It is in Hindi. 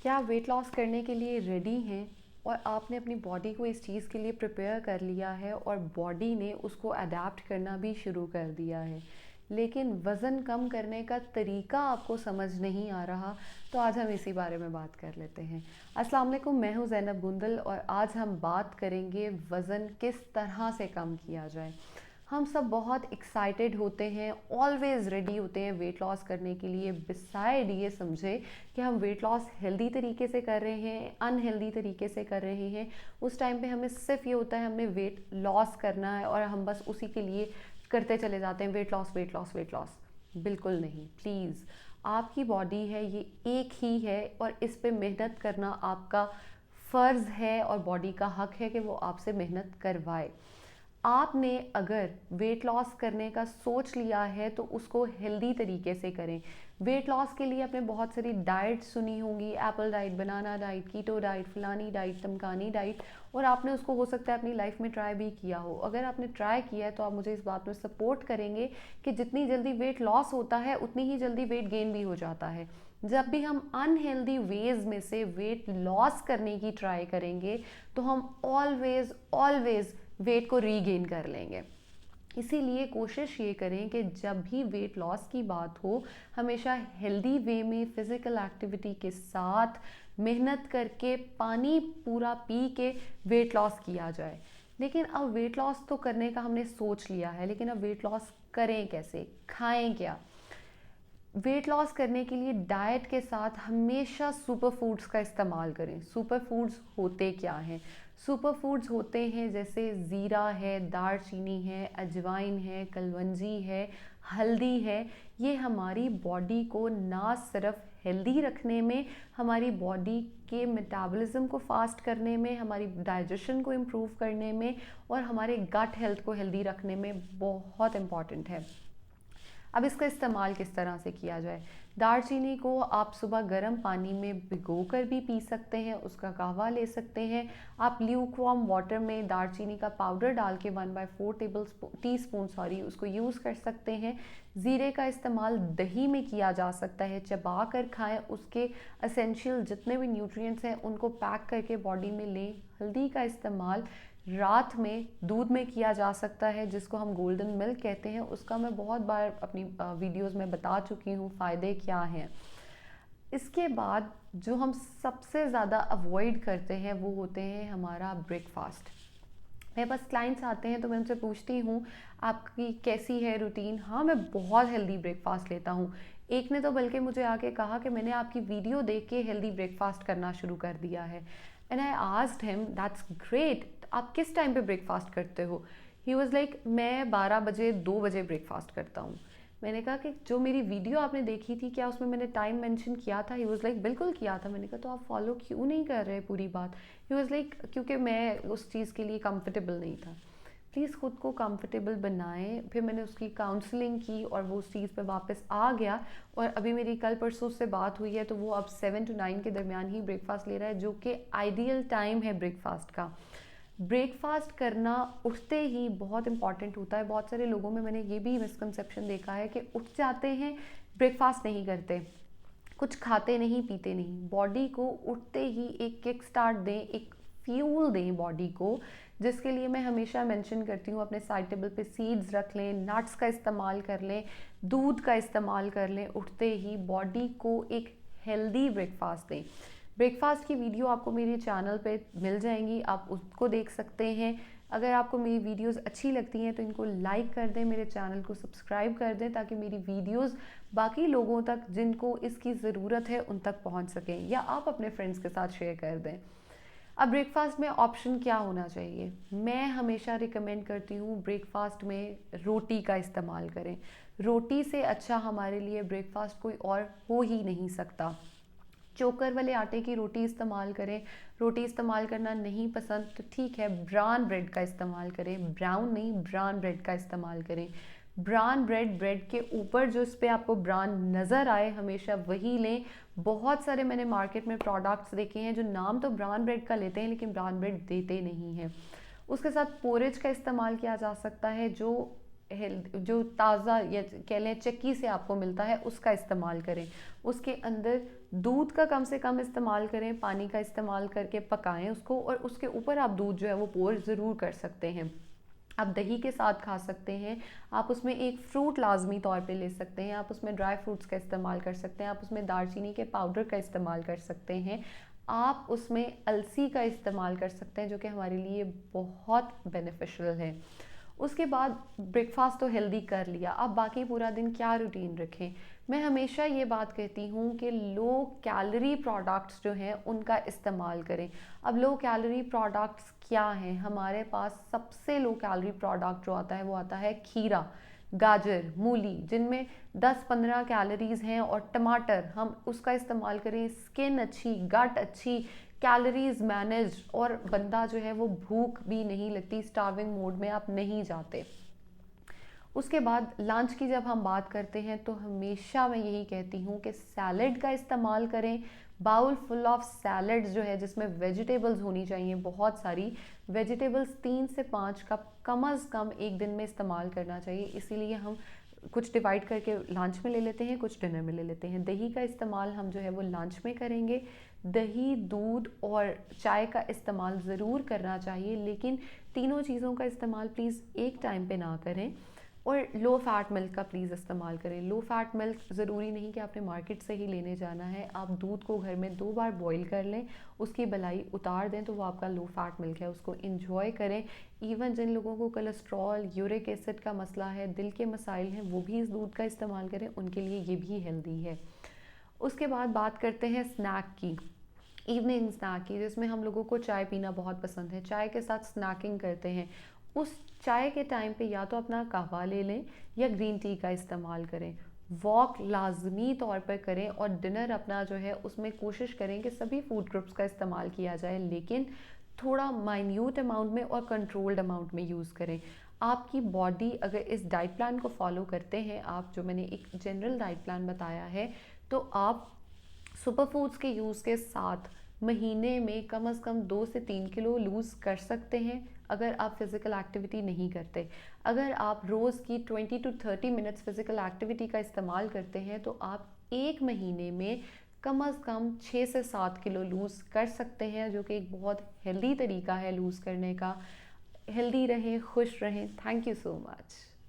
क्या आप वेट लॉस करने के लिए रेडी हैं और आपने अपनी बॉडी को इस चीज़ के लिए प्रिपेयर कर लिया है और बॉडी ने उसको अडेप्ट करना भी शुरू कर दिया है, लेकिन वज़न कम करने का तरीका आपको समझ नहीं आ रहा, तो आज हम इसी बारे में बात कर लेते हैं। अस्सलाम वालेकुम, मैं हूँ ज़ैनब गुंदल और आज हम बात करेंगे वज़न किस तरह से कम किया जाए। हम सब बहुत एक्साइटेड होते हैं, ऑलवेज़ रेडी होते हैं वेट लॉस करने के लिए, बिसाइड ये समझे कि हम वेट लॉस हेल्दी तरीके से कर रहे हैं, अनहेल्दी तरीके से कर रहे हैं। उस टाइम पे हमें सिर्फ ये होता है हमने वेट लॉस करना है और हम बस उसी के लिए करते चले जाते हैं weight loss weight loss weight loss. बिल्कुल नहीं, प्लीज़। आपकी बॉडी है, ये एक ही है और इस पे मेहनत करना आपका फ़र्ज़ है और बॉडी का हक है कि वो आपसे मेहनत करवाए। आपने अगर वेट लॉस करने का सोच लिया है तो उसको हेल्दी तरीके से करें। वेट लॉस के लिए आपने बहुत सारी डाइट सुनी होंगी, एप्पल डाइट, बनाना डाइट, कीटो डाइट, फलानी डाइट, तमकानी डाइट, और आपने उसको हो सकता है अपनी लाइफ में ट्राई भी किया हो। अगर आपने ट्राई किया है तो आप मुझे इस बात में सपोर्ट करेंगे कि जितनी जल्दी वेट लॉस होता है उतनी ही जल्दी वेट गेन भी हो जाता है। जब भी हम अनहेल्दी वेज में से वेट लॉस करने की ट्राई करेंगे तो हम ऑलवेज ऑलवेज वेट को रीगेन कर लेंगे। इसीलिए कोशिश ये करें कि जब भी वेट लॉस की बात हो, हमेशा हेल्दी वे में फिज़िकल एक्टिविटी के साथ मेहनत करके पानी पूरा पी के वेट लॉस किया जाए। लेकिन अब वेट लॉस तो करने का हमने सोच लिया है, लेकिन अब वेट लॉस करें कैसे, खाएं क्या? वेट लॉस करने के लिए डाइट के साथ हमेशा सुपर फूड्स का इस्तेमाल करें। सुपर फूड्स होते क्या हैं? सुपर फूड्स होते हैं जैसे ज़ीरा है, दालचीनी है, अजवाइन है, कलवंजी है, हल्दी है। ये हमारी बॉडी को ना सिर्फ हेल्दी रखने में, हमारी बॉडी के मेटाबॉलिज्म को फास्ट करने में, हमारी डाइजेशन को इम्प्रूव करने में और हमारे गट हेल्थ को हेल्दी रखने में बहुत इम्पॉर्टेंट है। अब इसका इस्तेमाल किस तरह से किया जाए? दालचीनी को आप सुबह गर्म पानी में भिगो कर भी पी सकते हैं, उसका कहवा ले सकते हैं। आप ल्यूकवार्म वाटर में दालचीनी का पाउडर डाल के 1/4 टीस्पून उसको यूज़ कर सकते हैं। ज़ीरे का इस्तेमाल दही में किया जा सकता है, चबा कर खाएं, उसके एसेंशियल जितने भी न्यूट्रिएंट्स हैं उनको पैक करके बॉडी में लें। हल्दी का इस्तेमाल रात में दूध में किया जा सकता है, जिसको हम गोल्डन मिल्क कहते हैं। उसका मैं बहुत बार अपनी वीडियोस में बता चुकी हूँ फ़ायदे क्या हैं। इसके बाद जो हम सबसे ज़्यादा अवॉइड करते हैं वो होते हैं हमारा ब्रेकफास्ट। मेरे पास क्लाइंट्स आते हैं तो मैं उनसे पूछती हूँ आपकी कैसी है रूटीन। हाँ, मैं बहुत हेल्दी ब्रेकफास्ट लेता हूँ। एक ने तो बल्कि मुझे आके कहा कि मैंने आपकी वीडियो देख के हेल्दी ब्रेकफास्ट करना शुरू कर दिया है। And I asked him that's great, आप किस टाइम पे ब्रेकफास्ट करते हो? ही वॉज लाइक मैं 12 बजे 2 बजे ब्रेकफास्ट करता हूँ। मैंने कहा कि जो मेरी वीडियो आपने देखी थी क्या उसमें मैंने टाइम मेंशन किया था? ही वॉज लाइक बिल्कुल किया था। मैंने कहा तो आप फॉलो क्यों नहीं कर रहे पूरी बात? ही वॉज लाइक क्योंकि मैं उस चीज़ के लिए कंफर्टेबल नहीं था। प्लीज़ खुद को कंफर्टेबल बनाएं। फिर मैंने उसकी काउंसलिंग की और वो उस चीज़ पे वापस आ गया और अभी मेरी कल परसों से बात हुई है तो वो अब 7 to 9 के दरमियान ही ब्रेकफास्ट ले रहा है, जो कि आइडियल टाइम है ब्रेकफास्ट का। ब्रेकफास्ट करना उठते ही बहुत इंपॉर्टेंट होता है। बहुत सारे लोगों में मैंने ये भी मिसकंसेप्शन देखा है कि उठ जाते हैं, ब्रेकफास्ट नहीं करते, कुछ खाते नहीं पीते नहीं। बॉडी को उठते ही एक किक स्टार्ट दें, एक फ्यूल दें बॉडी को, जिसके लिए मैं हमेशा मेंशन करती हूँ अपने साइड टेबल पे सीड्स रख लें, नट्स का इस्तेमाल कर लें, दूध का इस्तेमाल कर लें। उठते ही बॉडी को एक हेल्दी ब्रेकफास्ट दें। ब्रेकफास्ट की वीडियो आपको मेरे चैनल पे मिल जाएंगी, आप उसको देख सकते हैं। अगर आपको मेरी वीडियोस अच्छी लगती हैं तो इनको लाइक कर दें, मेरे चैनल को सब्सक्राइब कर दें ताकि मेरी वीडियोस बाकी लोगों तक जिनको इसकी ज़रूरत है उन तक पहुंच सकें, या आप अपने फ्रेंड्स के साथ शेयर कर दें। अब ब्रेकफास्ट में ऑप्शन क्या होना चाहिए? मैं हमेशा रिकमेंड करती हूँ ब्रेकफास्ट में रोटी का इस्तेमाल करें। रोटी से अच्छा हमारे लिए ब्रेकफास्ट कोई और हो ही नहीं सकता। चोकर वाले आटे की रोटी इस्तेमाल करें। रोटी इस्तेमाल करना नहीं पसंद तो ठीक है, ब्राउन ब्रेड का इस्तेमाल करें। ब्राउन नहीं, ब्राउन ब्रेड का इस्तेमाल करें। ब्राउन ब्रेड के ऊपर जो इस पर आपको ब्राउन नज़र आए हमेशा वही लें। बहुत सारे मैंने मार्केट में प्रोडक्ट्स देखे हैं जो नाम तो ब्राउन ब्रेड का लेते हैं लेकिन ब्राउन ब्रेड देते नहीं हैं। उसके साथ पोरेज का इस्तेमाल किया जा सकता है, जो ताज़ा या कह लें चक्की से आपको मिलता है, उसका इस्तेमाल करें। उसके अंदर दूध का कम से कम इस्तेमाल करें, पानी का इस्तेमाल करके पकाएं उसको, और उसके ऊपर आप दूध जो है वो पोर ज़रूर कर सकते हैं। आप दही के साथ खा सकते हैं, आप उसमें एक फ्रूट लाजमी तौर पे ले सकते हैं, आप उसमें ड्राई फ्रूट्स का इस्तेमाल कर सकते हैं, आप उसमें दालचीनी के पाउडर का इस्तेमाल कर सकते हैं, आप उसमें अलसी का इस्तेमाल कर सकते हैं जो कि हमारे लिए बहुत बेनिफिशियल है। उसके बाद ब्रेकफास्ट तो हेल्दी कर लिया, अब बाकी पूरा दिन क्या रूटीन रखें। मैं हमेशा ये बात कहती हूँ कि लो कैलोरी प्रोडक्ट्स जो हैं उनका इस्तेमाल करें। अब लो कैलोरी प्रोडक्ट्स क्या हैं? हमारे पास सबसे लो कैलोरी प्रोडक्ट जो आता है वो आता है खीरा, गाजर, मूली, जिनमें 10-15 कैलोरीज हैं, और टमाटर हम उसका इस्तेमाल करें। स्किन अच्छी, गट अच्छी, कैलोरीज मैनेज, और बंदा जो है वो भूख भी नहीं लगती, स्टार्विंग मोड में आप नहीं जाते। उसके बाद लंच की जब हम बात करते हैं तो हमेशा मैं यही कहती हूँ कि सैलड का इस्तेमाल करें। बाउल फुल ऑफ सैलड्स जो है जिसमें वेजिटेबल्स होनी चाहिए, बहुत सारी वेजिटेबल्स, 3 से 5 कप कम अज़ कम एक दिन में इस्तेमाल करना चाहिए। इसीलिए हम कुछ डिवाइड करके लंच में ले लेते हैं, कुछ डिनर में ले लेते हैं। दही का इस्तेमाल हम जो है वो लंच में करेंगे। दही, दूध और चाय का इस्तेमाल ज़रूर करना चाहिए, लेकिन तीनों चीज़ों का इस्तेमाल प्लीज़ एक टाइम पे ना करें। और लो फैट मिल्क का प्लीज़ इस्तेमाल करें। लो फैट मिल्क ज़रूरी नहीं कि आपने मार्केट से ही लेने जाना है, आप दूध को घर में 2 बार बॉईल कर लें, उसकी बलाई उतार दें तो वो आपका लो फैट मिल्क है, उसको इंजॉय करें। इवन जिन लोगों को कोलेस्ट्रॉल, यूरिक एसिड का मसला है, दिल के मसाइल हैं, वो भी इस दूध का इस्तेमाल करें, उनके लिए ये भी हेल्दी है। उसके बाद बात करते हैं स्नैक की, इवनिंग स्नैक की, जिसमें हम लोगों को चाय पीना बहुत पसंद है, चाय के साथ स्नैकिंग करते हैं। उस चाय के टाइम पे या तो अपना कहवा ले लें या ग्रीन टी का इस्तेमाल करें। वॉक लाजमी तौर पर करें, और डिनर अपना जो है उसमें कोशिश करें कि सभी फूड ग्रुप्स का इस्तेमाल किया जाए, लेकिन थोड़ा माइन्यूट अमाउंट में और कंट्रोल्ड अमाउंट में यूज़ करें। आपकी बॉडी अगर इस डाइट प्लान को फॉलो करते हैं, आप जो मैंने एक जनरल डाइट प्लान बताया है, तो आप सुपर फूड्स के यूज़ के साथ महीने में कम से कम 2 से 3 किलो लूज़ कर सकते हैं अगर आप फिज़िकल एक्टिविटी नहीं करते। अगर आप रोज़ की 20 to 30 मिनट्स फिज़िकल एक्टिविटी का इस्तेमाल करते हैं तो आप एक महीने में कम से कम 6 से 7 किलो लूज़ कर सकते हैं, जो कि एक बहुत हेल्दी तरीका है लूज़ करने का। हेल्दी रहें, खुश रहें। Thank you so much.